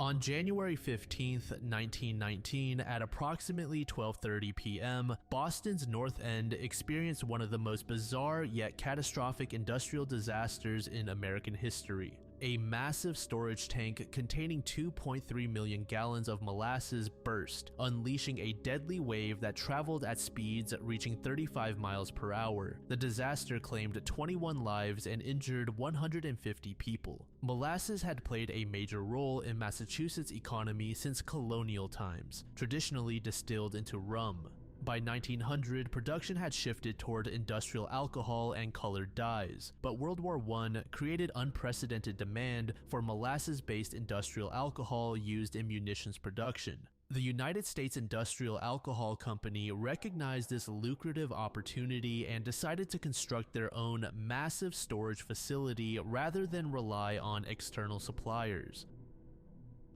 On January 15, 1919, at approximately 12:30 p.m., Boston's North End experienced one of the most bizarre yet catastrophic industrial disasters in American history. A massive storage tank containing 2.3 million gallons of molasses burst, unleashing a deadly wave that traveled at speeds reaching 35 miles per hour. The disaster claimed 21 lives and injured 150 people. Molasses had played a major role in Massachusetts' economy since colonial times, traditionally distilled into rum. By 1900, production had shifted toward industrial alcohol and colored dyes, but World War I created unprecedented demand for molasses-based industrial alcohol used in munitions production. The United States Industrial Alcohol Company recognized this lucrative opportunity and decided to construct their own massive storage facility rather than rely on external suppliers.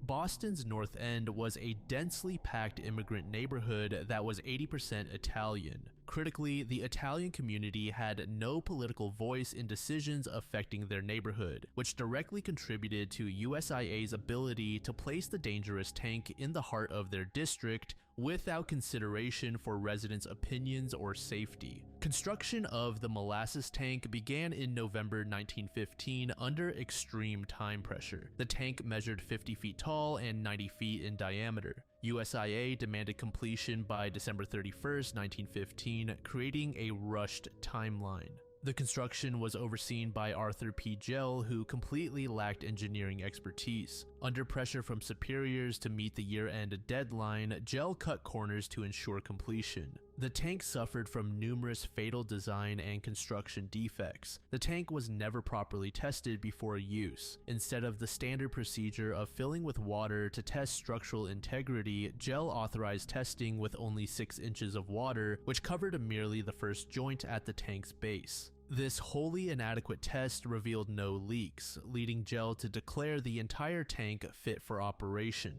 Boston's North End was a densely packed immigrant neighborhood that was 80% Italian. Critically, the Italian community had no political voice in decisions affecting their neighborhood, which directly contributed to USIA's ability to place the dangerous tank in the heart of their district without consideration for residents' opinions or safety. Construction of the molasses tank began in November 1915 under extreme time pressure. The tank measured 50 feet tall and 90 feet in diameter. USIA demanded completion by December 31, 1915, creating a rushed timeline. The construction was overseen by Arthur P. Gell, who completely lacked engineering expertise. Under pressure from superiors to meet the year-end deadline, Gell cut corners to ensure completion. The tank suffered from numerous fatal design and construction defects. The tank was never properly tested before use. Instead of the standard procedure of filling with water to test structural integrity, Gell authorized testing with only 6 inches of water, which covered merely the first joint at the tank's base. This wholly inadequate test revealed no leaks, leading Gell to declare the entire tank fit for operation.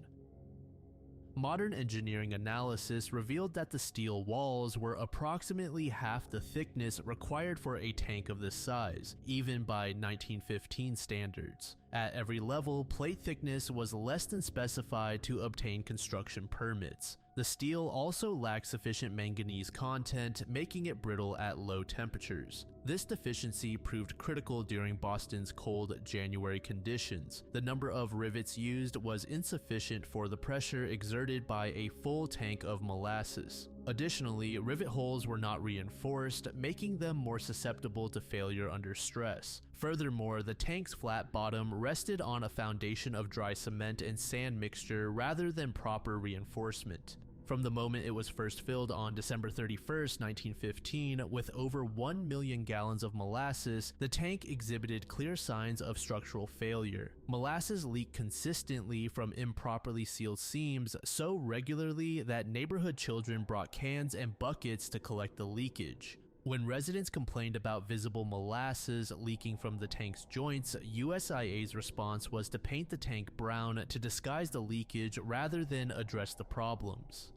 Modern engineering analysis revealed that the steel walls were approximately half the thickness required for a tank of this size, even by 1915 standards. At every level, plate thickness was less than specified to obtain construction permits. The steel also lacked sufficient manganese content, making it brittle at low temperatures. This deficiency proved critical during Boston's cold January conditions. The number of rivets used was insufficient for the pressure exerted by a full tank of molasses. Additionally, rivet holes were not reinforced, making them more susceptible to failure under stress. Furthermore, the tank's flat bottom rested on a foundation of dry cement and sand mixture rather than proper reinforcement. From the moment it was first filled on December 31, 1915, with over 1 million gallons of molasses, the tank exhibited clear signs of structural failure. Molasses leaked consistently from improperly sealed seams so regularly that neighborhood children brought cans and buckets to collect the leakage. When residents complained about visible molasses leaking from the tank's joints, USIA's response was to paint the tank brown to disguise the leakage rather than address the problems.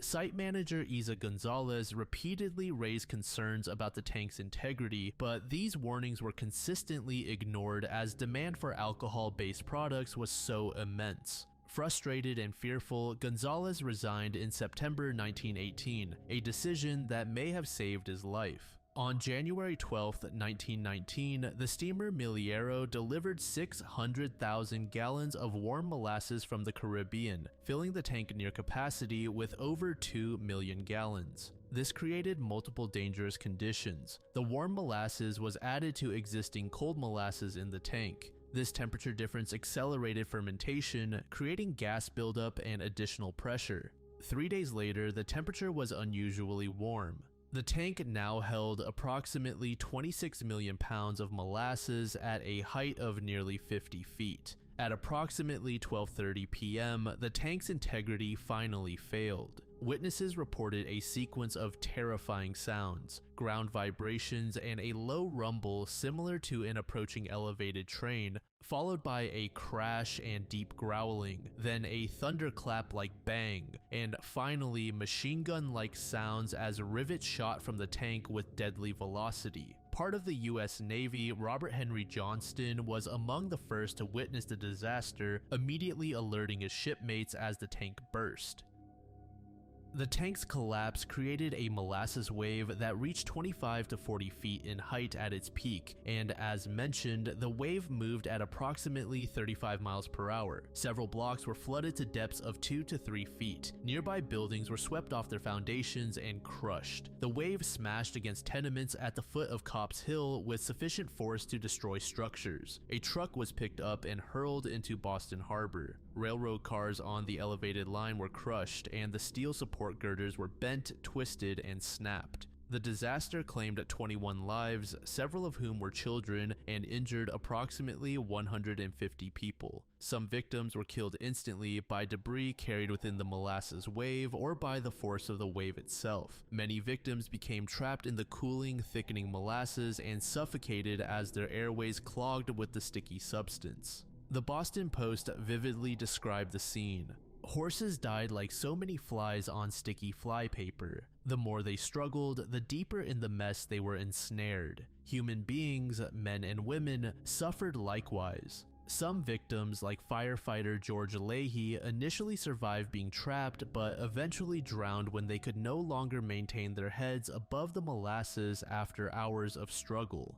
Site manager Isa Gonzalez repeatedly raised concerns about the tank's integrity, but these warnings were consistently ignored as demand for alcohol-based products was so immense. Frustrated and fearful, Gonzalez resigned in September 1918, a decision that may have saved his life. On January 12, 1919, the steamer Miliero delivered 600,000 gallons of warm molasses from the Caribbean, filling the tank near capacity with over 2 million gallons. This created multiple dangerous conditions. The warm molasses was added to existing cold molasses in the tank. This temperature difference accelerated fermentation, creating gas buildup and additional pressure. 3 days later, the temperature was unusually warm. The tank now held approximately 26 million pounds of molasses at a height of nearly 50 feet. At approximately 12:30 p.m., the tank's integrity finally failed. Witnesses reported a sequence of terrifying sounds, ground vibrations, and a low rumble similar to an approaching elevated train, followed by a crash and deep growling, then a thunderclap-like bang, and finally machine gun-like sounds as rivets shot from the tank with deadly velocity. Part of the US Navy, Robert Henry Johnston was among the first to witness the disaster, immediately alerting his shipmates as the tank burst. The tank's collapse created a molasses wave that reached 25 to 40 feet in height at its peak, and as mentioned, the wave moved at approximately 35 miles per hour. Several blocks were flooded to depths of 2 to 3 feet. Nearby buildings were swept off their foundations and crushed. The wave smashed against tenements at the foot of Copp's Hill with sufficient force to destroy structures. A truck was picked up and hurled into Boston Harbor. Railroad cars on the elevated line were crushed, and the steel support girders were bent, twisted, and snapped. The disaster claimed 21 lives, several of whom were children, and injured approximately 150 people. Some victims were killed instantly by debris carried within the molasses wave or by the force of the wave itself. Many victims became trapped in the cooling, thickening molasses and suffocated as their airways clogged with the sticky substance. The Boston Post vividly described the scene. Horses died like so many flies on sticky flypaper. The more they struggled, the deeper in the mess they were ensnared. Human beings, men and women, suffered likewise. Some victims, like firefighter George Leahy, initially survived being trapped but eventually drowned when they could no longer maintain their heads above the molasses after hours of struggle.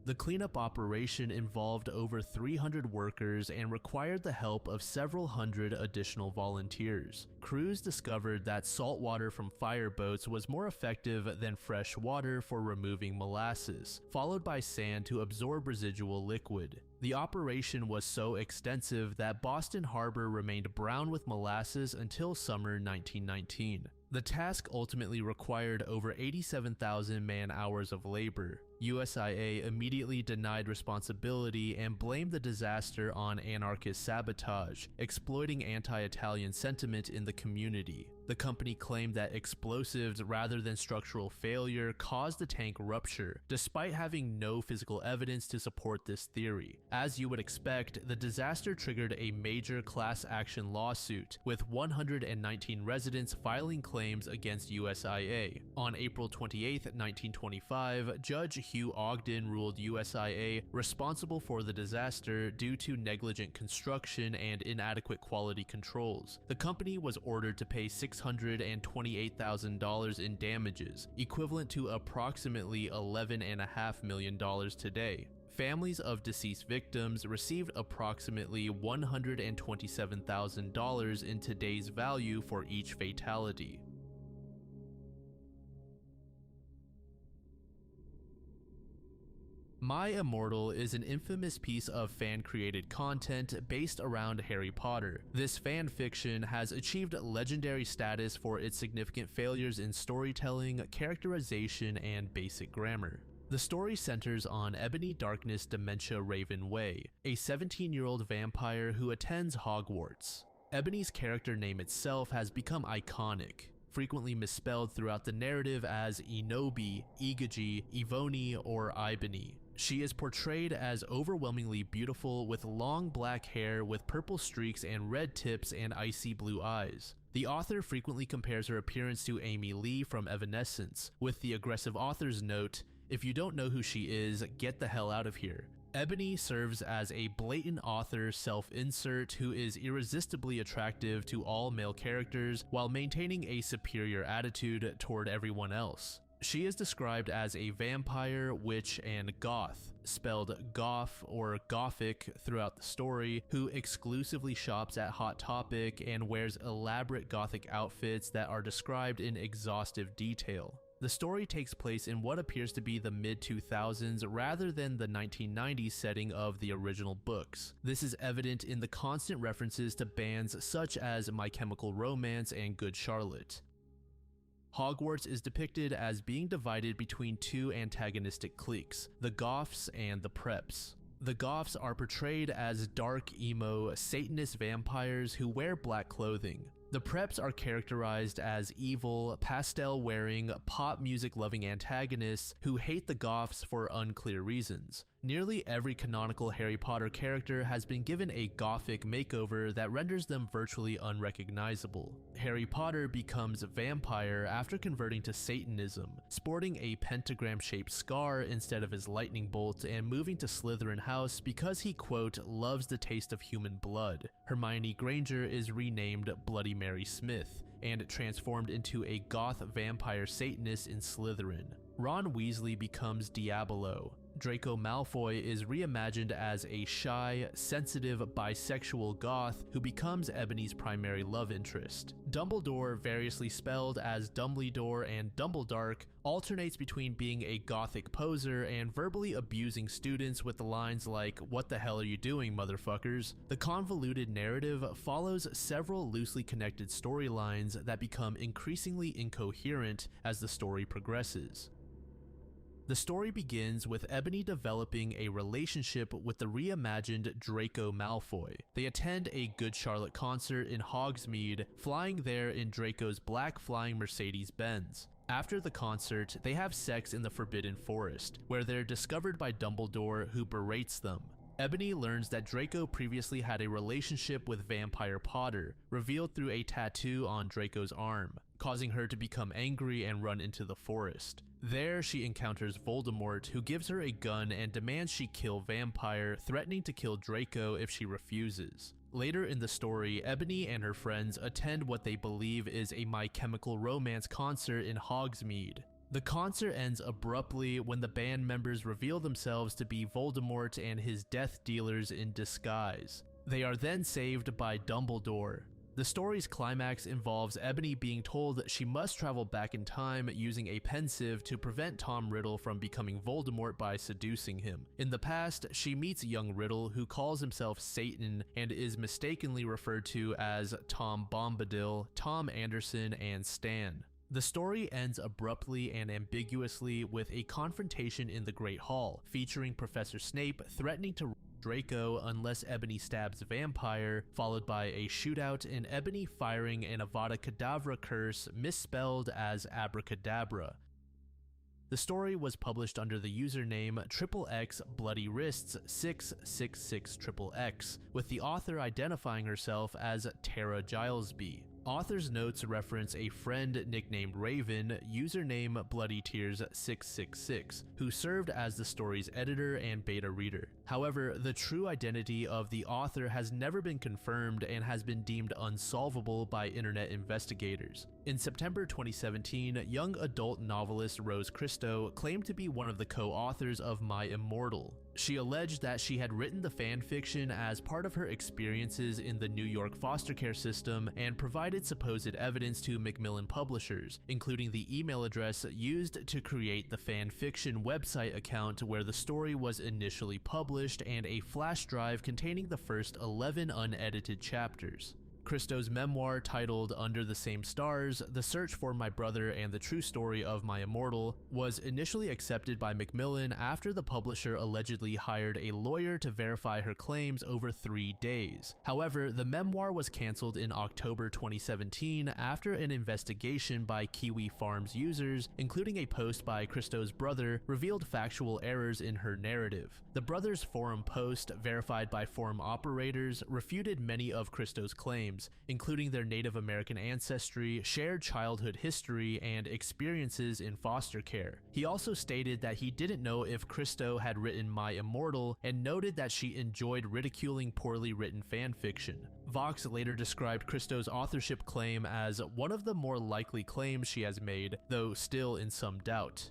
The cleanup operation involved over 300 workers and required the help of several hundred additional volunteers. Crews discovered that salt water from fireboats was more effective than fresh water for removing molasses, followed by sand to absorb residual liquid. The operation was so extensive that Boston Harbor remained brown with molasses until summer 1919. The task ultimately required over 87,000 man-hours of labor. USIA immediately denied responsibility and blamed the disaster on anarchist sabotage, exploiting anti-Italian sentiment in the community. The company claimed that explosives rather than structural failure caused the tank rupture, despite having no physical evidence to support this theory. As you would expect, the disaster triggered a major class action lawsuit, with 119 residents filing claims against USIA. On April 28, 1925, Judge Hugh Ogden ruled USIA responsible for the disaster due to negligent construction and inadequate quality controls. The company was ordered to pay $628,000 in damages, equivalent to approximately $11.5 million today. Families of deceased victims received approximately $127,000 in today's value for each fatality. My Immortal is an infamous piece of fan-created content based around Harry Potter. This fan fiction has achieved legendary status for its significant failures in storytelling, characterization, and basic grammar. The story centers on Ebony Darkness Dementia Raven Way, a 17-year-old vampire who attends Hogwarts. Ebony's character name itself has become iconic, frequently misspelled throughout the narrative as Enobi, Igaji, Ivoni, or Ibony. She is portrayed as overwhelmingly beautiful with long black hair with purple streaks and red tips and icy blue eyes. The author frequently compares her appearance to Amy Lee from Evanescence, with the aggressive author's note, "If you don't know who she is, get the hell out of here." Ebony serves as a blatant author self-insert who is irresistibly attractive to all male characters while maintaining a superior attitude toward everyone else. She is described as a vampire, witch, and goth, spelled goth or gothic throughout the story, who exclusively shops at Hot Topic and wears elaborate gothic outfits that are described in exhaustive detail. The story takes place in what appears to be the mid-2000s rather than the 1990s setting of the original books. This is evident in the constant references to bands such as My Chemical Romance and Good Charlotte. Hogwarts is depicted as being divided between two antagonistic cliques, the Goths and the Preps. The Goths are portrayed as dark, emo, Satanist vampires who wear black clothing. The Preps are characterized as evil, pastel-wearing, pop music-loving antagonists who hate the Goths for unclear reasons. Nearly every canonical Harry Potter character has been given a gothic makeover that renders them virtually unrecognizable. Harry Potter becomes a vampire after converting to Satanism, sporting a pentagram-shaped scar instead of his lightning bolt and moving to Slytherin house because he, quote, loves the taste of human blood. Hermione Granger is renamed Bloody Mary Smith and transformed into a goth vampire Satanist in Slytherin. Ron Weasley becomes Diabolo. Draco Malfoy is reimagined as a shy, sensitive, bisexual goth who becomes Ebony's primary love interest. Dumbledore, variously spelled as Dumbledore and Dumbledark, alternates between being a gothic poser and verbally abusing students with the lines like, "What the hell are you doing, motherfuckers?" The convoluted narrative follows several loosely connected storylines that become increasingly incoherent as the story progresses. The story begins with Ebony developing a relationship with the reimagined Draco Malfoy. They attend a Good Charlotte concert in Hogsmeade, flying there in Draco's black flying Mercedes-Benz. After the concert, they have sex in the Forbidden Forest, where they're discovered by Dumbledore, who berates them. Ebony learns that Draco previously had a relationship with Vampire Potter, revealed through a tattoo on Draco's arm, causing her to become angry and run into the forest. There, she encounters Voldemort, who gives her a gun and demands she kill Vampire, threatening to kill Draco if she refuses. Later in the story, Ebony and her friends attend what they believe is a My Chemical Romance concert in Hogsmeade. The concert ends abruptly when the band members reveal themselves to be Voldemort and his death dealers in disguise. They are then saved by Dumbledore. The story's climax involves Ebony being told that she must travel back in time using a pensieve to prevent Tom Riddle from becoming Voldemort by seducing him. In the past, she meets young Riddle, who calls himself Satan and is mistakenly referred to as Tom Bombadil, Tom Anderson, and Stan. The story ends abruptly and ambiguously with a confrontation in the Great Hall, featuring Professor Snape threatening to Draco unless Ebony stabs Vampire, followed by a shootout and Ebony firing an Avada Kedavra curse misspelled as Abracadabra. The story was published under the username XXX Bloody Wrists 666XXX, with the author identifying herself as Tara Gilesby. Author's notes reference a friend nicknamed Raven, username Bloody Tears 666, who served as the story's editor and beta reader. However, the true identity of the author has never been confirmed and has been deemed unsolvable by internet investigators. In September 2017, young adult novelist Rose Christo claimed to be one of the co-authors of My Immortal. She alleged that she had written the fanfiction as part of her experiences in the New York foster care system and provided supposed evidence to Macmillan publishers, including the email address used to create the fanfiction website account where the story was initially published and a flash drive containing the first 11 unedited chapters. Christo's memoir, titled Under the Same Stars, The Search for My Brother and the True Story of My Immortal, was initially accepted by Macmillan after the publisher allegedly hired a lawyer to verify her claims over 3 days. However, the memoir was cancelled in October 2017 after an investigation by Kiwi Farms users, including a post by Christo's brother, revealed factual errors in her narrative. The brothers' forum post, verified by forum operators, refuted many of Christo's claims, including their Native American ancestry, shared childhood history, and experiences in foster care. He also stated that he didn't know if Christo had written My Immortal and noted that she enjoyed ridiculing poorly written fanfiction. Vox later described Christo's authorship claim as one of the more likely claims she has made, though still in some doubt.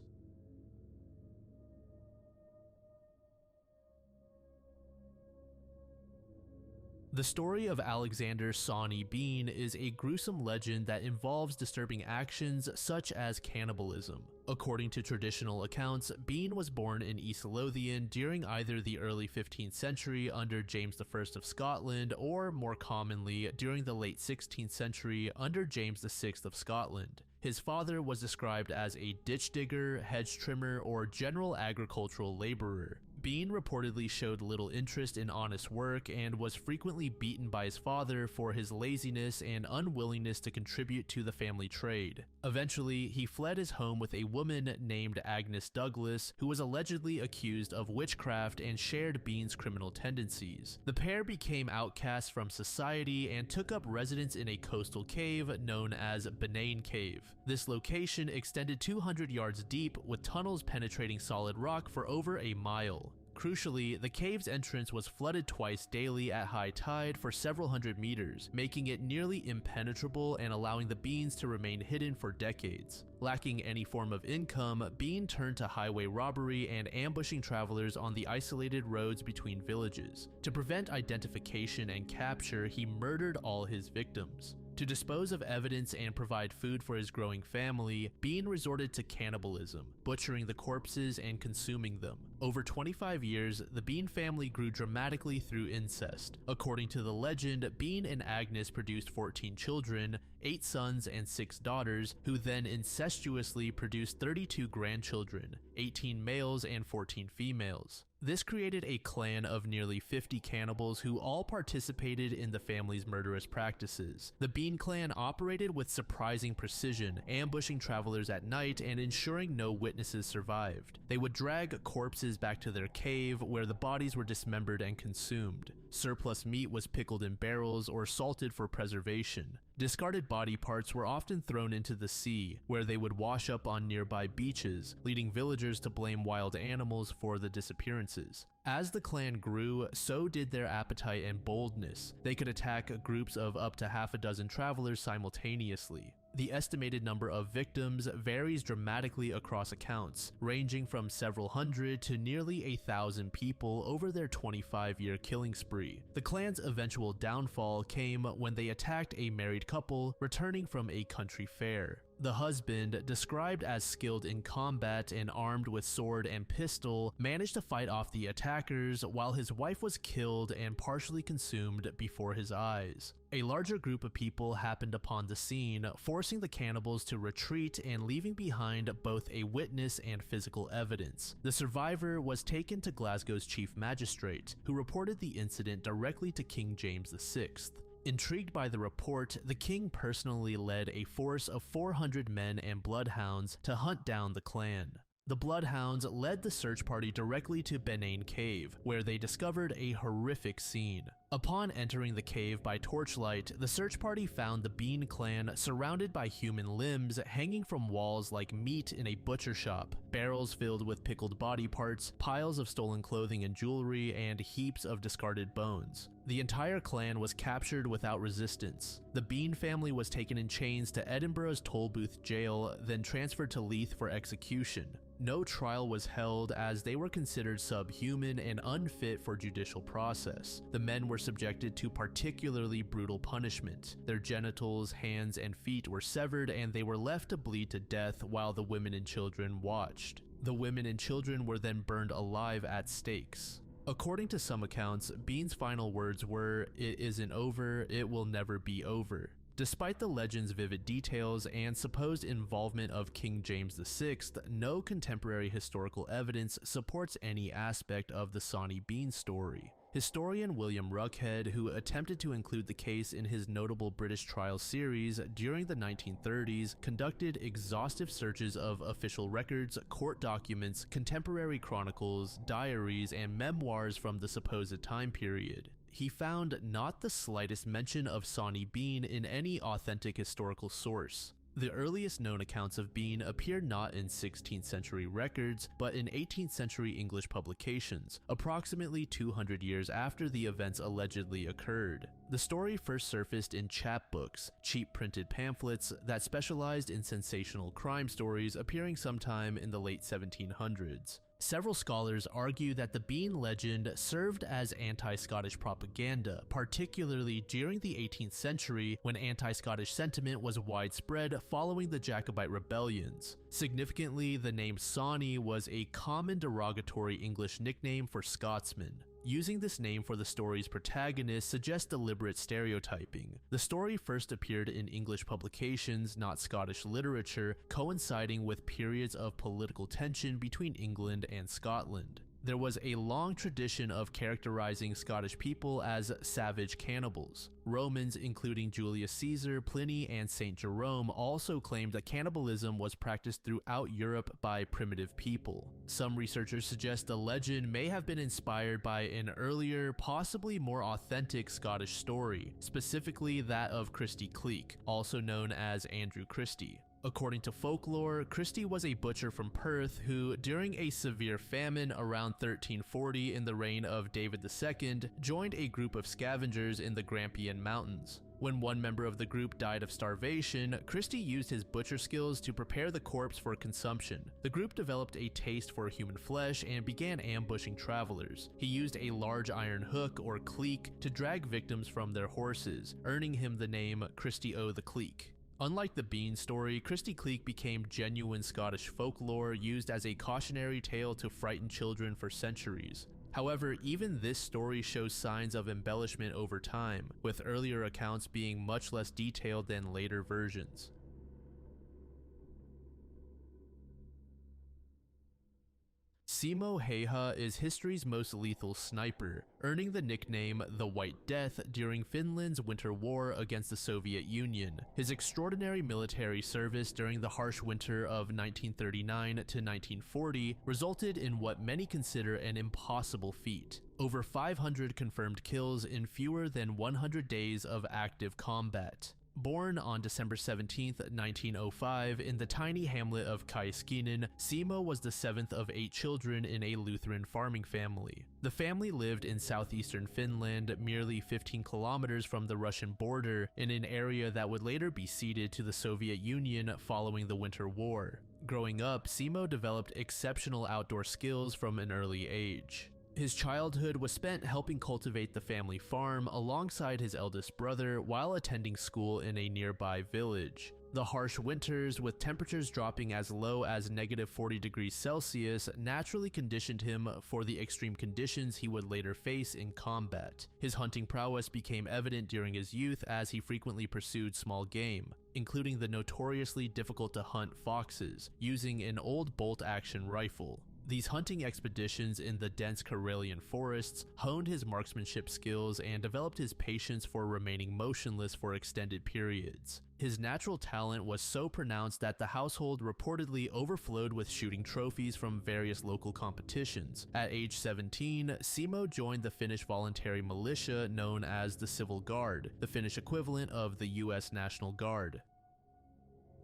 The story of Alexander Sawney Bean is a gruesome legend that involves disturbing actions such as cannibalism. According to traditional accounts, Bean was born in East Lothian during either the early 15th century under James I of Scotland or, more commonly, during the late 16th century under James VI of Scotland. His father was described as a ditch digger, hedge trimmer, or general agricultural laborer. Bean reportedly showed little interest in honest work and was frequently beaten by his father for his laziness and unwillingness to contribute to the family trade. Eventually, he fled his home with a woman named Agnes Douglas, who was allegedly accused of witchcraft and shared Bean's criminal tendencies. The pair became outcasts from society and took up residence in a coastal cave known as Benane Cave. This location extended 200 yards deep, with tunnels penetrating solid rock for over a mile. Crucially, the cave's entrance was flooded twice daily at high tide for several hundred meters, making it nearly impenetrable and allowing the Beans to remain hidden for decades. Lacking any form of income, Bean turned to highway robbery and ambushing travelers on the isolated roads between villages. To prevent identification and capture, he murdered all his victims. To dispose of evidence and provide food for his growing family, Bean resorted to cannibalism, butchering the corpses and consuming them. Over 25 years, the Bean family grew dramatically through incest. According to the legend, Bean and Agnes produced 14 children, 8 sons and 6 daughters, who then incestuously produced 32 grandchildren, 18 males and 14 females. This created a clan of nearly 50 cannibals who all participated in the family's murderous practices. The Bean clan operated with surprising precision, ambushing travelers at night and ensuring no witnesses survived. They would drag corpses back to their cave, where the bodies were dismembered and consumed. Surplus meat was pickled in barrels or salted for preservation. Discarded body parts were often thrown into the sea, where they would wash up on nearby beaches, leading villagers to blame wild animals for the disappearances. As the clan grew, so did their appetite and boldness. They could attack groups of up to half a dozen travelers simultaneously. The estimated number of victims varies dramatically across accounts, ranging from several hundred to nearly 1,000 people over their 25-year killing spree. The clan's eventual downfall came when they attacked a married couple returning from a country fair. The husband, described as skilled in combat and armed with sword and pistol, managed to fight off the attackers while his wife was killed and partially consumed before his eyes. A larger group of people happened upon the scene, forcing the cannibals to retreat and leaving behind both a witness and physical evidence. The survivor was taken to Glasgow's chief magistrate, who reported the incident directly to King James VI. Intrigued by the report, the king personally led a force of 400 men and bloodhounds to hunt down the clan. The bloodhounds led the search party directly to Benane Cave, where they discovered a horrific scene. Upon entering the cave by torchlight, the search party found the Bean clan surrounded by human limbs hanging from walls like meat in a butcher shop, barrels filled with pickled body parts, piles of stolen clothing and jewelry, and heaps of discarded bones. The entire clan was captured without resistance. The Bean family was taken in chains to Edinburgh's Tolbooth jail, then transferred to Leith for execution. No trial was held as they were considered subhuman and unfit for judicial process. The men were subjected to particularly brutal punishment. Their genitals, hands, and feet were severed and they were left to bleed to death while the women and children watched. The women and children were then burned alive at stakes. According to some accounts, Bean's final words were, "It isn't over, it will never be over." Despite the legend's vivid details and supposed involvement of King James VI, no contemporary historical evidence supports any aspect of the Sawney Bean story. Historian William Ruckhead, who attempted to include the case in his notable British trial series during the 1930s, conducted exhaustive searches of official records, court documents, contemporary chronicles, diaries, and memoirs from the supposed time period. He found not the slightest mention of Sawney Bean in any authentic historical source. The earliest known accounts of Bean appear not in 16th century records, but in 18th century English publications, approximately 200 years after the events allegedly occurred. The story first surfaced in chapbooks, cheap printed pamphlets that specialized in sensational crime stories appearing sometime in the late 1700s. Several scholars argue that the Bean legend served as anti-Scottish propaganda, particularly during the 18th century when anti-Scottish sentiment was widespread following the Jacobite rebellions. Significantly, the name Sawney was a common derogatory English nickname for Scotsmen. Using this name for the story's protagonist suggests deliberate stereotyping. The story first appeared in English publications, not Scottish literature, coinciding with periods of political tension between England and Scotland. There was a long tradition of characterizing Scottish people as savage cannibals. Romans, including Julius Caesar, Pliny, and Saint Jerome, also claimed that cannibalism was practiced throughout Europe by primitive people. Some researchers suggest the legend may have been inspired by an earlier, possibly more authentic Scottish story, specifically that of Christie Cleek, also known as Andrew Christie. According to folklore, Christie was a butcher from Perth who, during a severe famine around 1340 in the reign of David II, joined a group of scavengers in the Grampian Mountains. When one member of the group died of starvation, Christie used his butcher skills to prepare the corpse for consumption. The group developed a taste for human flesh and began ambushing travelers. He used a large iron hook or cleek to drag victims from their horses, earning him the name Christie o' the Cleek. Unlike the Bean story, Christie Cleek became genuine Scottish folklore used as a cautionary tale to frighten children for centuries. However, even this story shows signs of embellishment over time, with earlier accounts being much less detailed than later versions. Simo Heiha is history's most lethal sniper, earning the nickname the White Death during Finland's winter war against the Soviet Union. His extraordinary military service during the harsh winter of 1939 to 1940 resulted in what many consider an impossible feat: over 500 confirmed kills in fewer than 100 days of active combat. Born on December 17, 1905, in the tiny hamlet of Kaiskinen, Simo was the seventh of 8 children in a Lutheran farming family. The family lived in southeastern Finland, merely 15 kilometers from the Russian border, in an area that would later be ceded to the Soviet Union following the Winter War. Growing up, Simo developed exceptional outdoor skills from an early age. His childhood was spent helping cultivate the family farm alongside his eldest brother while attending school in a nearby village. The harsh winters, with temperatures dropping as low as -40 degrees Celsius, naturally conditioned him for the extreme conditions he would later face in combat. His hunting prowess became evident during his youth as he frequently pursued small game, including the notoriously difficult to hunt foxes, using an old bolt-action rifle. These hunting expeditions in the dense Karelian forests honed his marksmanship skills and developed his patience for remaining motionless for extended periods. His natural talent was so pronounced that the household reportedly overflowed with shooting trophies from various local competitions. At age 17, Simo joined the Finnish voluntary militia known as the Civil Guard, the Finnish equivalent of the US National Guard.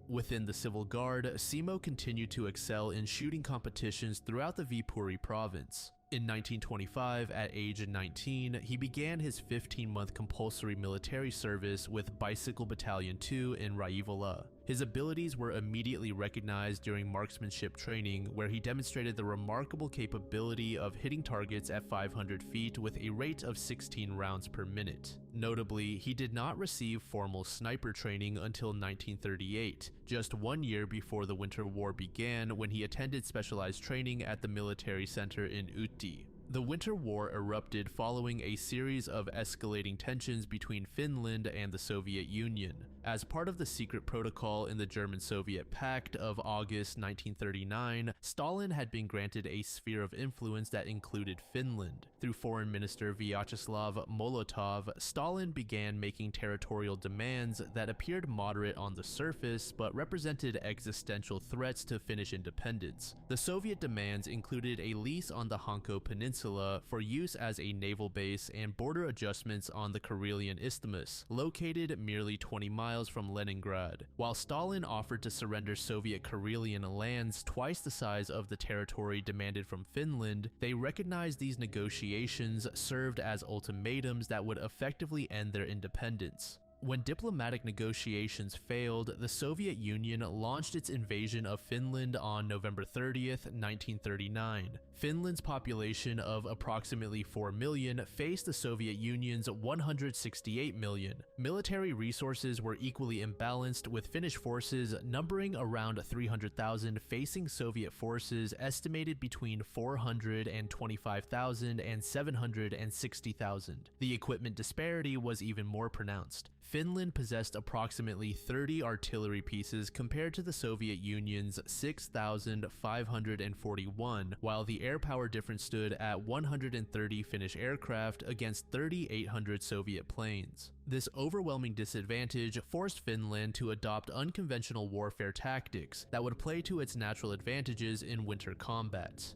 Within the Civil Guard, Simo continued to excel in shooting competitions throughout the Viipuri province. In 1925, at age 19, he began his 15-month compulsory military service with Bicycle Battalion 2 in Raivola. His abilities were immediately recognized during marksmanship training, where he demonstrated the remarkable capability of hitting targets at 500 feet with a rate of 16 rounds per minute. Notably, he did not receive formal sniper training until 1938, just 1 year before the Winter War began, when he attended specialized training at the military center in Utti. The Winter War erupted following a series of escalating tensions between Finland and the Soviet Union. As part of the secret protocol in the German-Soviet Pact of August 1939, Stalin had been granted a sphere of influence that included Finland. Through Foreign Minister Vyacheslav Molotov, Stalin began making territorial demands that appeared moderate on the surface but represented existential threats to Finnish independence. The Soviet demands included a lease on the Hanko Peninsula for use as a naval base and border adjustments on the Karelian Isthmus, located merely 20 miles from Leningrad. While Stalin offered to surrender Soviet Karelian lands twice the size of the territory demanded from Finland, they recognized these negotiations served as ultimatums that would effectively end their independence. When diplomatic negotiations failed, the Soviet Union launched its invasion of Finland on November 30th, 1939. Finland's population of approximately 4 million faced the Soviet Union's 168 million. Military resources were equally imbalanced, with Finnish forces numbering around 300,000 facing Soviet forces estimated between 425,000 and 760,000. The equipment disparity was even more pronounced. Finland possessed approximately 30 artillery pieces compared to the Soviet Union's 6,541, while the air power difference stood at 130 Finnish aircraft against 3,800 Soviet planes. This overwhelming disadvantage forced Finland to adopt unconventional warfare tactics that would play to its natural advantages in winter combat.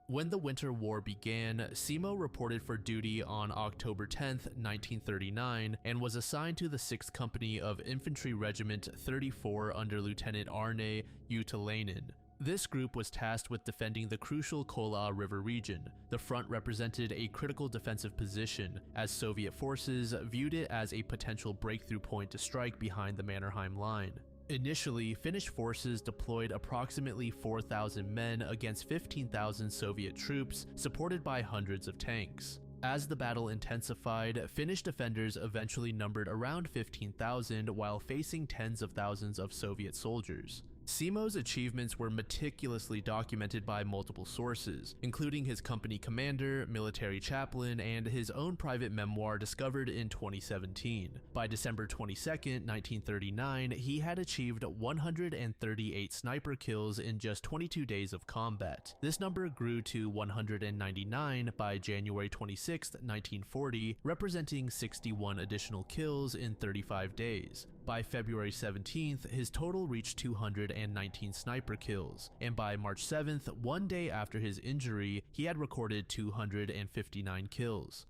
When the Winter War began, Simo reported for duty on October 10, 1939, and was assigned to the 6th Company of Infantry Regiment 34 under Lieutenant Arne Jutalainen. This group was tasked with defending the crucial Kola River region. The front represented a critical defensive position, as Soviet forces viewed it as a potential breakthrough point to strike behind the Mannerheim Line. Initially, Finnish forces deployed approximately 4,000 men against 15,000 Soviet troops, supported by hundreds of tanks. As the battle intensified, Finnish defenders eventually numbered around 15,000 while facing tens of thousands of Soviet soldiers. Simo's achievements were meticulously documented by multiple sources, including his company commander, military chaplain, and his own private memoir discovered in 2017. By December 22, 1939, he had achieved 138 sniper kills in just 22 days of combat. This number grew to 199 by January 26, 1940, representing 61 additional kills in 35 days. By February 17th, his total reached 219 sniper kills, and by March 7th, one day after his injury, he had recorded 259 kills.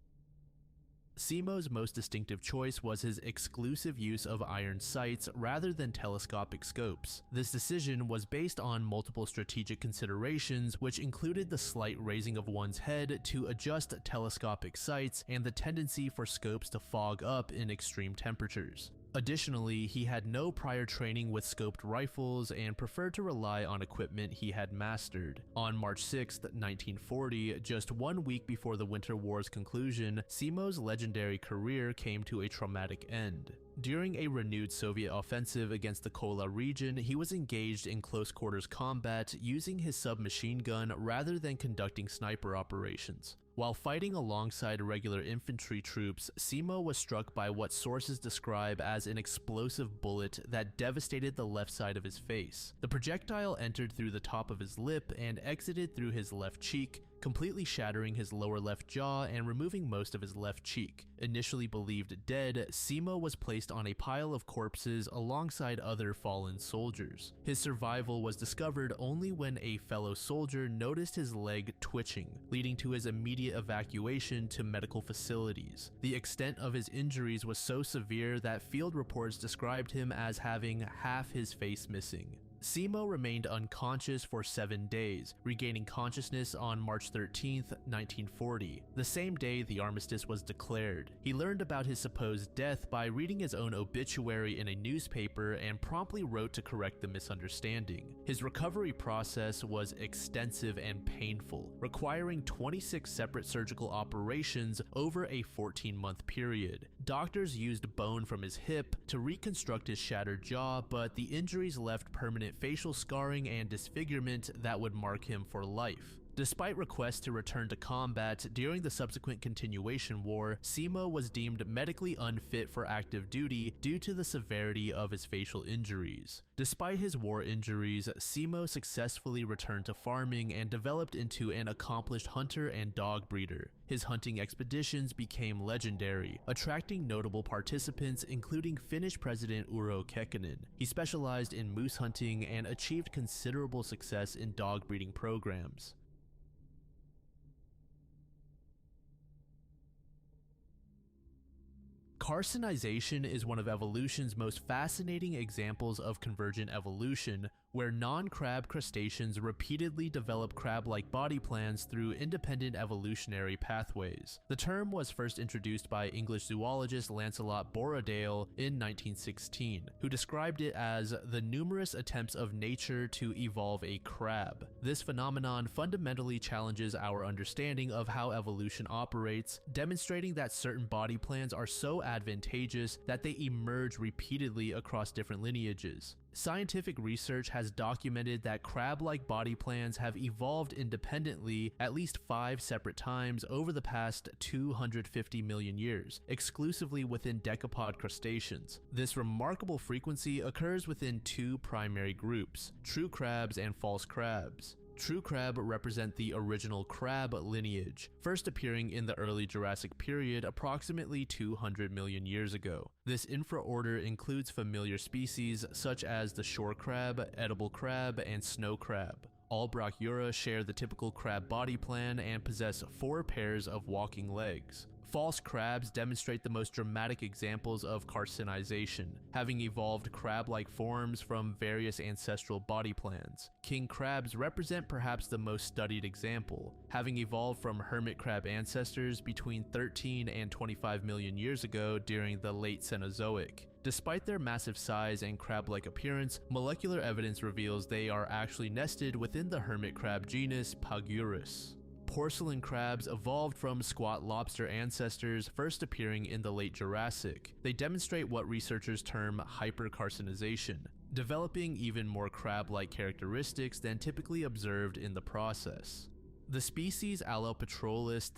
Simo's most distinctive choice was his exclusive use of iron sights rather than telescopic scopes. This decision was based on multiple strategic considerations, which included the slight raising of one's head to adjust telescopic sights and the tendency for scopes to fog up in extreme temperatures. Additionally, he had no prior training with scoped rifles and preferred to rely on equipment he had mastered. On March 6, 1940, just 1 week before the Winter War's conclusion, Simo's legendary career came to a traumatic end. During a renewed Soviet offensive against the Kola region, he was engaged in close-quarters combat using his submachine gun rather than conducting sniper operations. While fighting alongside regular infantry troops, Simo was struck by what sources describe as an explosive bullet that devastated the left side of his face. The projectile entered through the top of his lip and exited through his left cheek, completely shattering his lower left jaw and removing most of his left cheek. Initially believed dead, Simo was placed on a pile of corpses alongside other fallen soldiers. His survival was discovered only when a fellow soldier noticed his leg twitching, leading to his immediate evacuation to medical facilities. The extent of his injuries was so severe that field reports described him as having half his face missing. Simo remained unconscious for 7 days, regaining consciousness on March 13, 1940, the same day the armistice was declared. He learned about his supposed death by reading his own obituary in a newspaper and promptly wrote to correct the misunderstanding. His recovery process was extensive and painful, requiring 26 separate surgical operations over a 14-month period. Doctors used bone from his hip to reconstruct his shattered jaw, but the injuries left permanent facial scarring and disfigurement that would mark him for life. Despite requests to return to combat during the subsequent continuation war, Simo was deemed medically unfit for active duty due to the severity of his facial injuries. Despite his war injuries, Simo successfully returned to farming and developed into an accomplished hunter and dog breeder. His hunting expeditions became legendary, attracting notable participants including Finnish President Urho Kekkonen. He specialized in moose hunting and achieved considerable success in dog breeding programs. Carcinization is one of evolution's most fascinating examples of convergent evolution, where non-crab crustaceans repeatedly develop crab-like body plans through independent evolutionary pathways. The term was first introduced by English zoologist Lancelot Borrowdale in 1916, who described it as the numerous attempts of nature to evolve a crab. This phenomenon fundamentally challenges our understanding of how evolution operates, demonstrating that certain body plans are so advantageous that they emerge repeatedly across different lineages. Scientific research has documented that crab-like body plans have evolved independently at least 5 separate times over the past 250 million years, exclusively within decapod crustaceans. This remarkable frequency occurs within 2 primary groups, true crabs and false crabs. True crab represent the original crab lineage, first appearing in the early Jurassic period approximately 200 million years ago. This infraorder includes familiar species such as the shore crab, edible crab, and snow crab. All Brachyura share the typical crab body plan and possess 4 pairs of walking legs. False crabs demonstrate the most dramatic examples of carcinization, having evolved crab-like forms from various ancestral body plans. King crabs represent perhaps the most studied example, having evolved from hermit crab ancestors between 13 and 25 million years ago during the late Cenozoic. Despite their massive size and crab-like appearance, molecular evidence reveals they are actually nested within the hermit crab genus Pagurus. Porcelain crabs evolved from squat lobster ancestors first appearing in the late Jurassic. They demonstrate what researchers term hypercarcinization, developing even more crab-like characteristics than typically observed in the process. The species Allopetrolus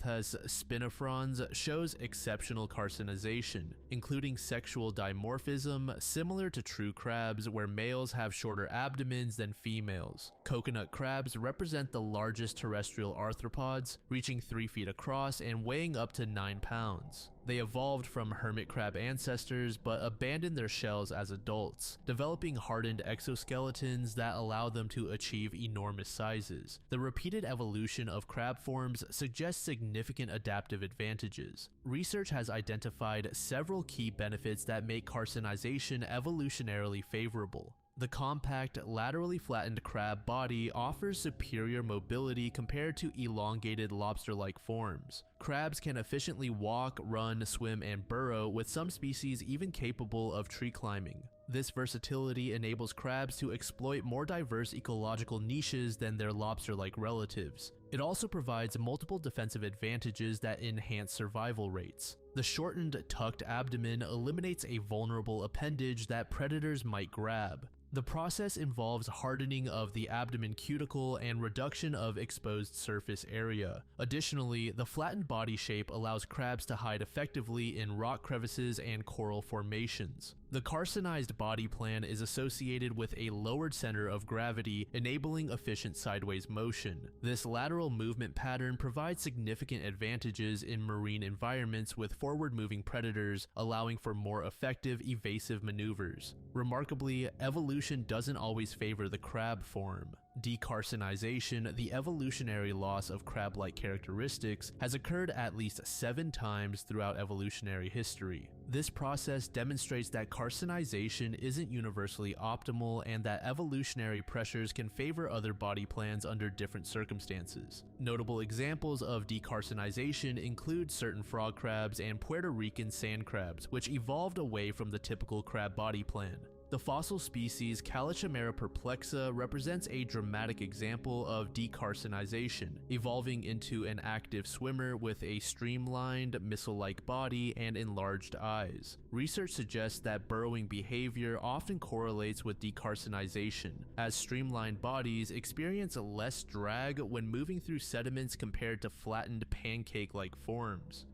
spinifrons shows exceptional carcinization, including sexual dimorphism similar to true crabs where males have shorter abdomens than females. Coconut crabs represent the largest terrestrial arthropods, reaching 3 feet across and weighing up to 9 pounds. They evolved from hermit crab ancestors but abandoned their shells as adults, developing hardened exoskeletons that allow them to achieve enormous sizes. The repeated evolution of crab forms suggests significant adaptive advantages. Research has identified several key benefits that make carcinization evolutionarily favorable. The compact, laterally flattened crab body offers superior mobility compared to elongated lobster-like forms. Crabs can efficiently walk, run, swim, and burrow, with some species even capable of tree climbing. This versatility enables crabs to exploit more diverse ecological niches than their lobster-like relatives. It also provides multiple defensive advantages that enhance survival rates. The shortened, tucked abdomen eliminates a vulnerable appendage that predators might grab. The process involves hardening of the abdomen cuticle and reduction of exposed surface area. Additionally, the flattened body shape allows crabs to hide effectively in rock crevices and coral formations. The carcinized body plan is associated with a lowered center of gravity, enabling efficient sideways motion. This lateral movement pattern provides significant advantages in marine environments with forward-moving predators, allowing for more effective evasive maneuvers. Remarkably, evolution doesn't always favor the crab form. Decarcinization, the evolutionary loss of crab-like characteristics, has occurred at least 7 times throughout evolutionary history. This process demonstrates that carcinization isn't universally optimal and that evolutionary pressures can favor other body plans under different circumstances. Notable examples of decarcinization include certain frog crabs and Puerto Rican sand crabs, which evolved away from the typical crab body plan. The fossil species Callichamera perplexa represents a dramatic example of decarcinization, evolving into an active swimmer with a streamlined, missile-like body and enlarged eyes. Research suggests that burrowing behavior often correlates with decarcinization, as streamlined bodies experience less drag when moving through sediments compared to flattened pancake-like forms.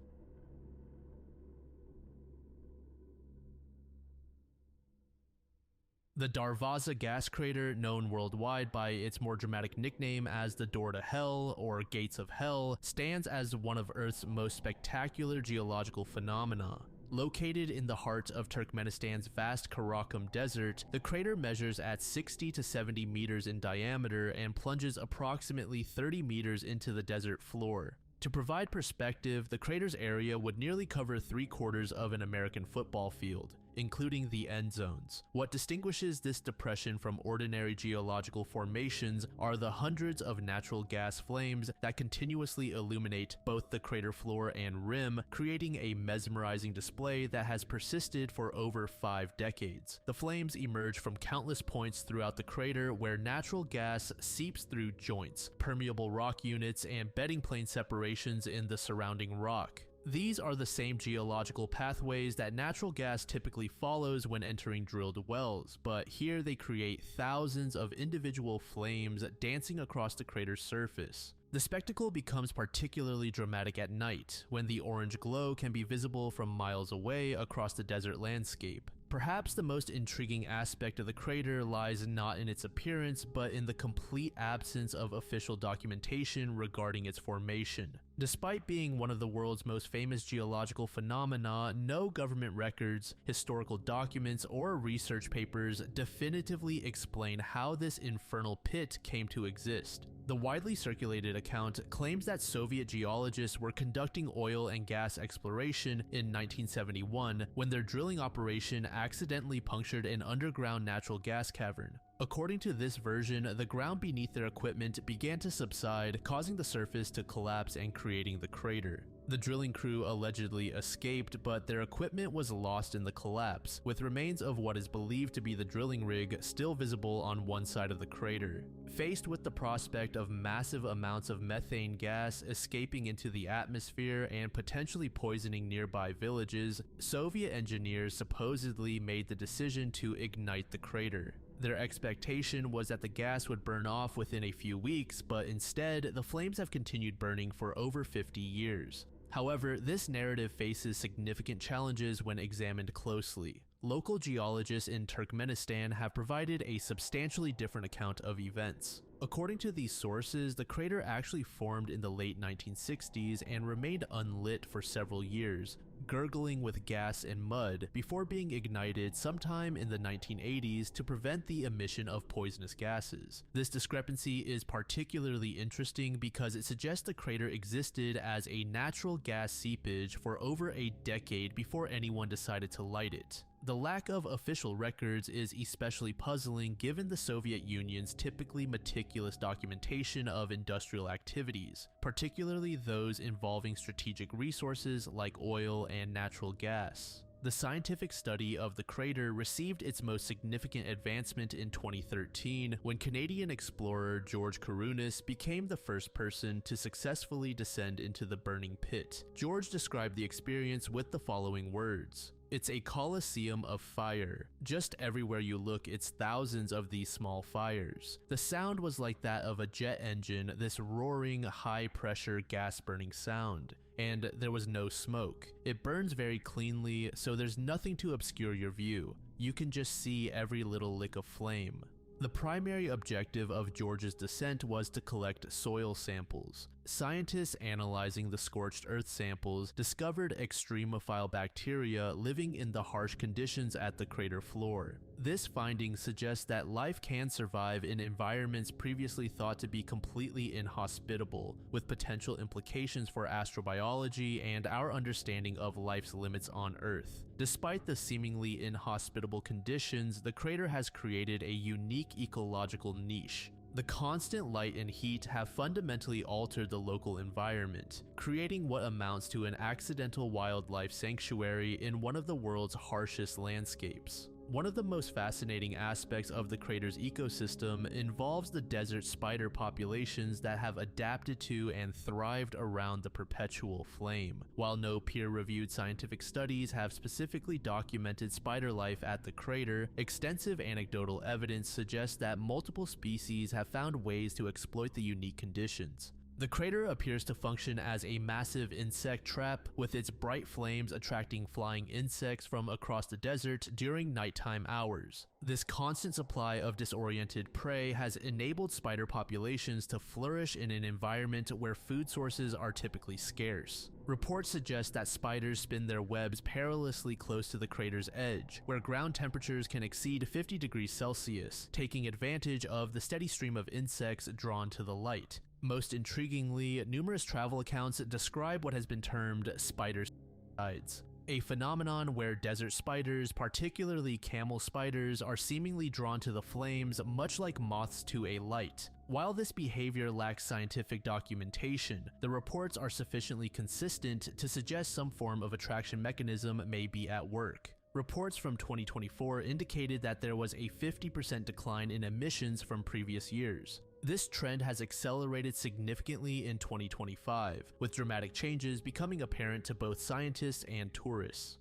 The Darvaza gas crater, known worldwide by its more dramatic nickname as the Door to Hell or Gates of Hell, stands as one of Earth's most spectacular geological phenomena. Located in the heart of Turkmenistan's vast Karakum Desert, the crater measures at 60 to 70 meters in diameter and plunges approximately 30 meters into the desert floor. To provide perspective, the crater's area would nearly cover 3/4 of an American football field, including the end zones. What distinguishes this depression from ordinary geological formations are the hundreds of natural gas flames that continuously illuminate both the crater floor and rim, creating a mesmerizing display that has persisted for over 5 decades. The flames emerge from countless points throughout the crater where natural gas seeps through joints, permeable rock units, and bedding plane separations in the surrounding rock. These are the same geological pathways that natural gas typically follows when entering drilled wells, but here they create thousands of individual flames dancing across the crater's surface. The spectacle becomes particularly dramatic at night, when the orange glow can be visible from miles away across the desert landscape. Perhaps the most intriguing aspect of the crater lies not in its appearance, but in the complete absence of official documentation regarding its formation. Despite being one of the world's most famous geological phenomena, no government records, historical documents, or research papers definitively explain how this infernal pit came to exist. The widely circulated account claims that Soviet geologists were conducting oil and gas exploration in 1971 when their drilling operation accidentally punctured an underground natural gas cavern. According to this version, the ground beneath their equipment began to subside, causing the surface to collapse and creating the crater. The drilling crew allegedly escaped, but their equipment was lost in the collapse, with remains of what is believed to be the drilling rig still visible on one side of the crater. Faced with the prospect of massive amounts of methane gas escaping into the atmosphere and potentially poisoning nearby villages, Soviet engineers supposedly made the decision to ignite the crater. Their expectation was that the gas would burn off within a few weeks, but instead, the flames have continued burning for over 50 years. However, this narrative faces significant challenges when examined closely. Local geologists in Turkmenistan have provided a substantially different account of events. According to these sources, the crater actually formed in the late 1960s and remained unlit for several years, gurgling with gas and mud before being ignited sometime in the 1980s to prevent the emission of poisonous gases. This discrepancy is particularly interesting because it suggests the crater existed as a natural gas seepage for over a decade before anyone decided to light it. The lack of official records is especially puzzling given the Soviet Union's typically meticulous documentation of industrial activities, particularly those involving strategic resources like oil and natural gas. The scientific study of the crater received its most significant advancement in 2013 when Canadian explorer George Kourounis became the first person to successfully descend into the burning pit. George described the experience with the following words: "It's a coliseum of fire. Just everywhere you look, it's thousands of these small fires. The sound was like that of a jet engine, this roaring, high-pressure, gas-burning sound. And there was no smoke. It burns very cleanly, so there's nothing to obscure your view. You can just see every little lick of flame." The primary objective of George's descent was to collect soil samples. Scientists analyzing the scorched earth samples discovered extremophile bacteria living in the harsh conditions at the crater floor. This finding suggests that life can survive in environments previously thought to be completely inhospitable, with potential implications for astrobiology and our understanding of life's limits on Earth. Despite the seemingly inhospitable conditions, the crater has created a unique ecological niche. The constant light and heat have fundamentally altered the local environment, creating what amounts to an accidental wildlife sanctuary in one of the world's harshest landscapes. One of the most fascinating aspects of the crater's ecosystem involves the desert spider populations that have adapted to and thrived around the perpetual flame. While no peer-reviewed scientific studies have specifically documented spider life at the crater, extensive anecdotal evidence suggests that multiple species have found ways to exploit the unique conditions. The crater appears to function as a massive insect trap, with its bright flames attracting flying insects from across the desert during nighttime hours. This constant supply of disoriented prey has enabled spider populations to flourish in an environment where food sources are typically scarce. Reports suggest that spiders spin their webs perilously close to the crater's edge, where ground temperatures can exceed 50 degrees Celsius, taking advantage of the steady stream of insects drawn to the light. Most intriguingly, numerous travel accounts describe what has been termed spider suicides, a phenomenon where desert spiders, particularly camel spiders, are seemingly drawn to the flames much like moths to a light. While this behavior lacks scientific documentation, the reports are sufficiently consistent to suggest some form of attraction mechanism may be at work. Reports from 2024 indicated that there was a 50% decline in emissions from previous years. This trend has accelerated significantly in 2025, with dramatic changes becoming apparent to both scientists and tourists.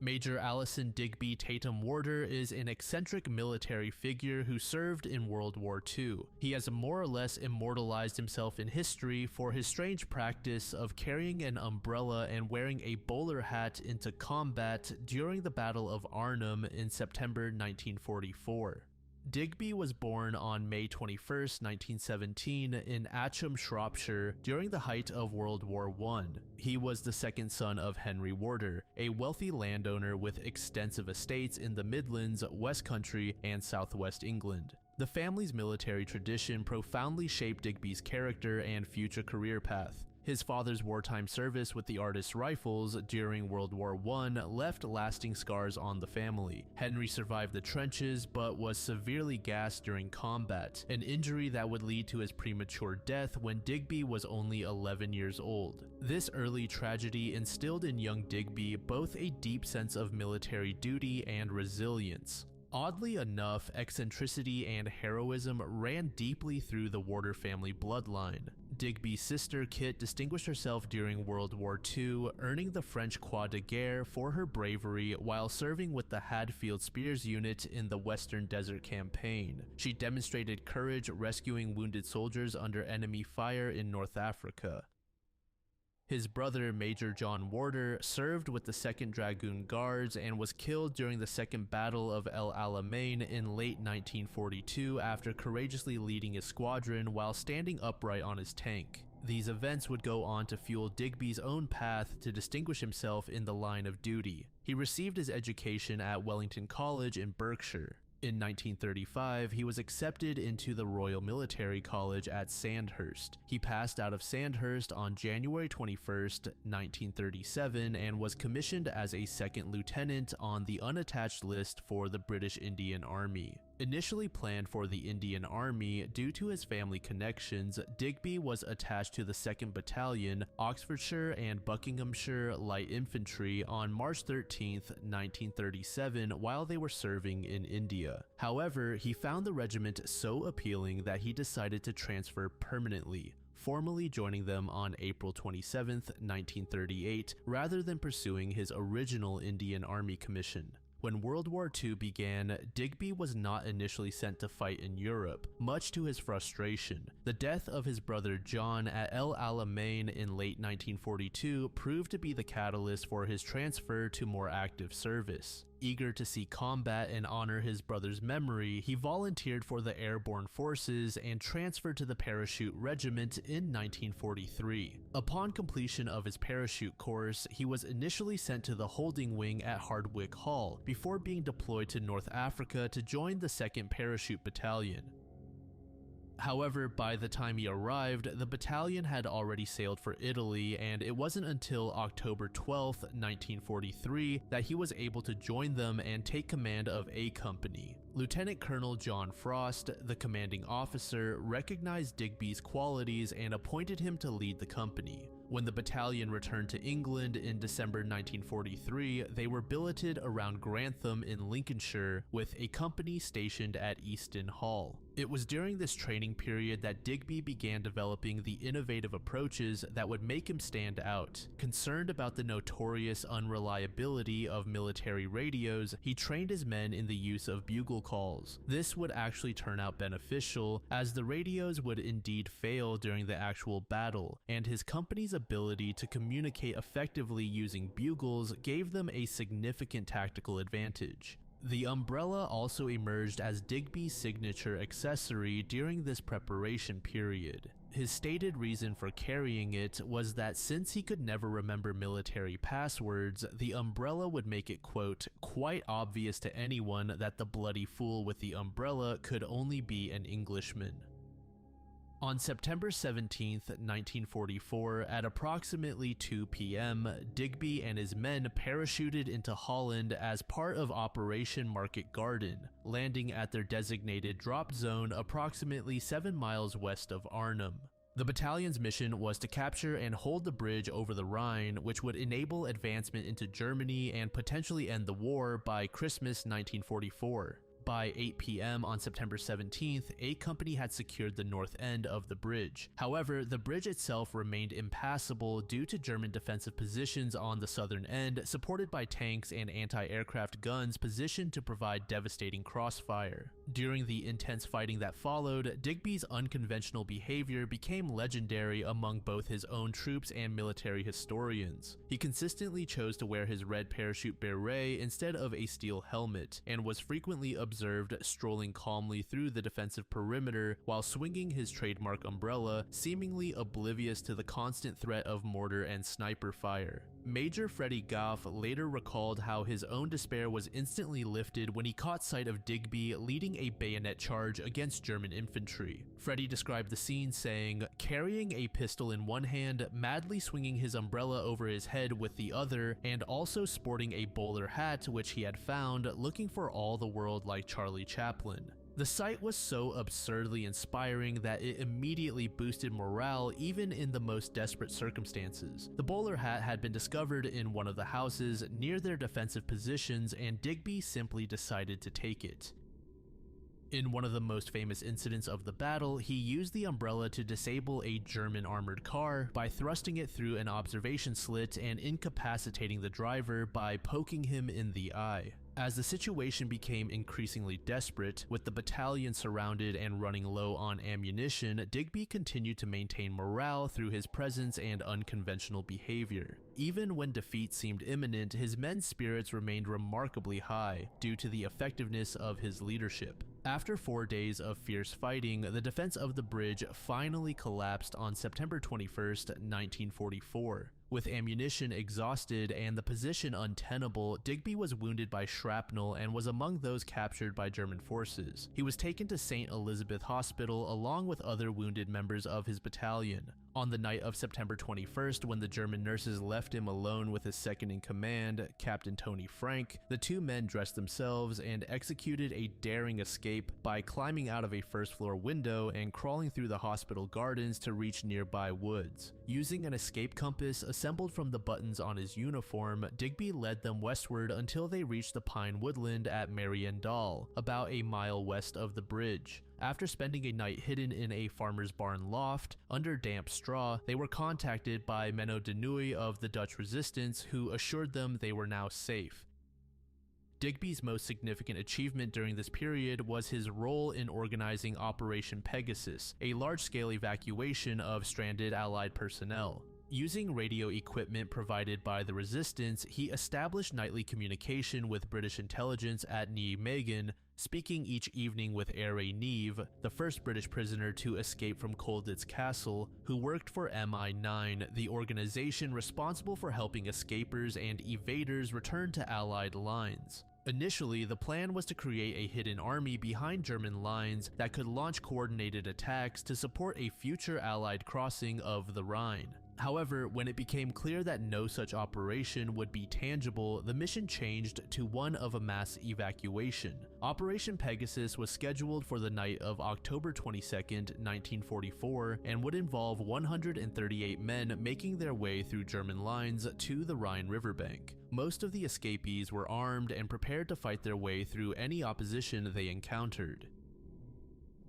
Major Allison Digby Tatum Warder is an eccentric military figure who served in World War II. He has more or less immortalized himself in history for his strange practice of carrying an umbrella and wearing a bowler hat into combat during the Battle of Arnhem in September 1944. Digby was born on May 21, 1917 in Atcham, Shropshire during the height of World War I. He was the second son of Henry Warder, a wealthy landowner with extensive estates in the Midlands, West Country, and Southwest England. The family's military tradition profoundly shaped Digby's character and future career path. His father's wartime service with the Artist Rifles during World War I left lasting scars on the family. Henry survived the trenches but was severely gassed during combat, an injury that would lead to his premature death when Digby was only 11 years old. This early tragedy instilled in young Digby both a deep sense of military duty and resilience. Oddly enough, eccentricity and heroism ran deeply through the Warder family bloodline. Digby's sister Kit distinguished herself during World War II, earning the French Croix de Guerre for her bravery while serving with the Hadfield Spears Unit in the Western Desert Campaign. She demonstrated courage rescuing wounded soldiers under enemy fire in North Africa. His brother, Major John Warder, served with the 2nd Dragoon Guards and was killed during the Second Battle of El Alamein in late 1942 after courageously leading his squadron while standing upright on his tank. These events would go on to fuel Digby's own path to distinguish himself in the line of duty. He received his education at Wellington College in Berkshire. In 1935, he was accepted into the Royal Military College at Sandhurst. He passed out of Sandhurst on January 21, 1937, and was commissioned as a second lieutenant on the unattached list for the British Indian Army. Initially planned for the Indian Army, due to his family connections, Digby was attached to the 2nd Battalion, Oxfordshire and Buckinghamshire Light Infantry on March 13, 1937, while they were serving in India. However, he found the regiment so appealing that he decided to transfer permanently, formally joining them on April 27, 1938, rather than pursuing his original Indian Army commission. When World War II began, Digby was not initially sent to fight in Europe, much to his frustration. The death of his brother John at El Alamein in late 1942 proved to be the catalyst for his transfer to more active service. Eager to see combat and honor his brother's memory, he volunteered for the Airborne Forces and transferred to the Parachute Regiment in 1943. Upon completion of his parachute course, he was initially sent to the holding wing at Hardwicke Hall, before being deployed to North Africa to join the 2nd Parachute Battalion. However, by the time he arrived, the battalion had already sailed for Italy, and it wasn't until October 12, 1943, that he was able to join them and take command of A Company. Lieutenant Colonel John Frost, the commanding officer, recognized Digby's qualities and appointed him to lead the company. When the battalion returned to England in December 1943, they were billeted around Grantham in Lincolnshire, with a company stationed at Easton Hall. It was during this training period that Digby began developing the innovative approaches that would make him stand out. Concerned about the notorious unreliability of military radios, he trained his men in the use of bugle calls. This would actually turn out beneficial, as the radios would indeed fail during the actual battle, and his company's ability to communicate effectively using bugles gave them a significant tactical advantage. The umbrella also emerged as Digby's signature accessory during this preparation period. His stated reason for carrying it was that since he could never remember military passwords, the umbrella would make it, quote, quite obvious to anyone that the bloody fool with the umbrella could only be an Englishman. On September 17, 1944, at approximately 2 p.m., Digby and his men parachuted into Holland as part of Operation Market Garden, landing at their designated drop zone approximately 7 miles west of Arnhem. The battalion's mission was to capture and hold the bridge over the Rhine, which would enable advancement into Germany and potentially end the war by Christmas 1944. By 8 p.m. on September 17th, A Company had secured the north end of the bridge. However, the bridge itself remained impassable due to German defensive positions on the southern end, supported by tanks and anti-aircraft guns positioned to provide devastating crossfire. During the intense fighting that followed, Digby's unconventional behavior became legendary among both his own troops and military historians. He consistently chose to wear his red parachute beret instead of a steel helmet, and was frequently observed strolling calmly through the defensive perimeter while swinging his trademark umbrella, seemingly oblivious to the constant threat of mortar and sniper fire. Major Freddie Goff later recalled how his own despair was instantly lifted when he caught sight of Digby leading a bayonet charge against German infantry. Freddie described the scene saying, "Carrying a pistol in one hand, madly swinging his umbrella over his head with the other, and also sporting a bowler hat which he had found, looking for all the world like Charlie Chaplin." The sight was so absurdly inspiring that it immediately boosted morale even in the most desperate circumstances. The bowler hat had been discovered in one of the houses near their defensive positions, and Digby simply decided to take it. In one of the most famous incidents of the battle, he used the umbrella to disable a German armored car by thrusting it through an observation slit and incapacitating the driver by poking him in the eye. As the situation became increasingly desperate, with the battalion surrounded and running low on ammunition, Digby continued to maintain morale through his presence and unconventional behavior. Even when defeat seemed imminent, his men's spirits remained remarkably high due to the effectiveness of his leadership. After 4 days of fierce fighting, the defense of the bridge finally collapsed on September 21st, 1944. With ammunition exhausted and the position untenable, Digby was wounded by shrapnel and was among those captured by German forces. He was taken to St. Elizabeth Hospital along with other wounded members of his battalion. On the night of September 21st, when the German nurses left him alone with his second-in-command, Captain Tony Frank, the two men dressed themselves and executed a daring escape by climbing out of a first-floor window and crawling through the hospital gardens to reach nearby woods. Using an escape compass assembled from the buttons on his uniform, Digby led them westward until they reached the pine woodland at Mariendal, about a mile west of the bridge. After spending a night hidden in a farmer's barn loft under damp straw, they were contacted by Menno de Nooy of the Dutch resistance, who assured them they were now safe. Digby's most significant achievement during this period was his role in organizing Operation Pegasus, a large-scale evacuation of stranded Allied personnel. Using radio equipment provided by the resistance, he established nightly communication with British intelligence at Nijmegen, speaking each evening with Aire Neve, the first British prisoner to escape from Colditz Castle, who worked for MI9, the organization responsible for helping escapers and evaders return to Allied lines. Initially, the plan was to create a hidden army behind German lines that could launch coordinated attacks to support a future Allied crossing of the Rhine. However, when it became clear that no such operation would be tangible, the mission changed to one of a mass evacuation. Operation Pegasus was scheduled for the night of October 22nd, 1944, and would involve 138 men making their way through German lines to the Rhine riverbank. Most of the escapees were armed and prepared to fight their way through any opposition they encountered.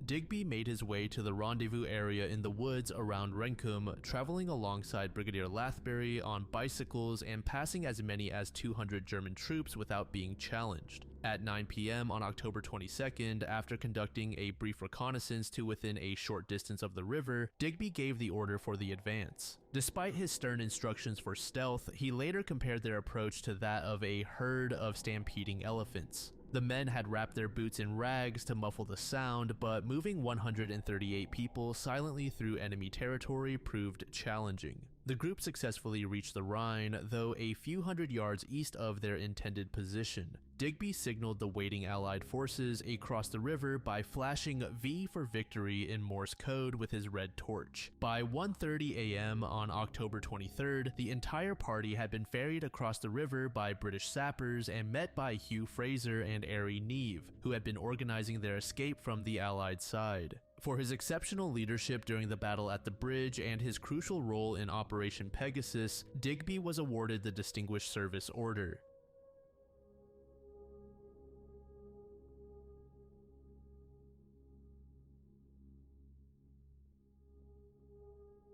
Digby made his way to the rendezvous area in the woods around Renkum, traveling alongside Brigadier Lathbury on bicycles and passing as many as 200 German troops without being challenged. At 9 p.m. on October 22nd, after conducting a brief reconnaissance to within a short distance of the river, Digby gave the order for the advance. Despite his stern instructions for stealth, he later compared their approach to that of a herd of stampeding elephants. The men had wrapped their boots in rags to muffle the sound, but moving 138 people silently through enemy territory proved challenging. The group successfully reached the Rhine, though a few hundred yards east of their intended position. Digby signaled the waiting Allied forces across the river by flashing V for victory in Morse code with his red torch. By 1:30 a.m. on October 23rd, the entire party had been ferried across the river by British sappers and met by Hugh Fraser and Aire Neve, who had been organizing their escape from the Allied side. For his exceptional leadership during the battle at the bridge and his crucial role in Operation Pegasus, Digby was awarded the Distinguished Service Order.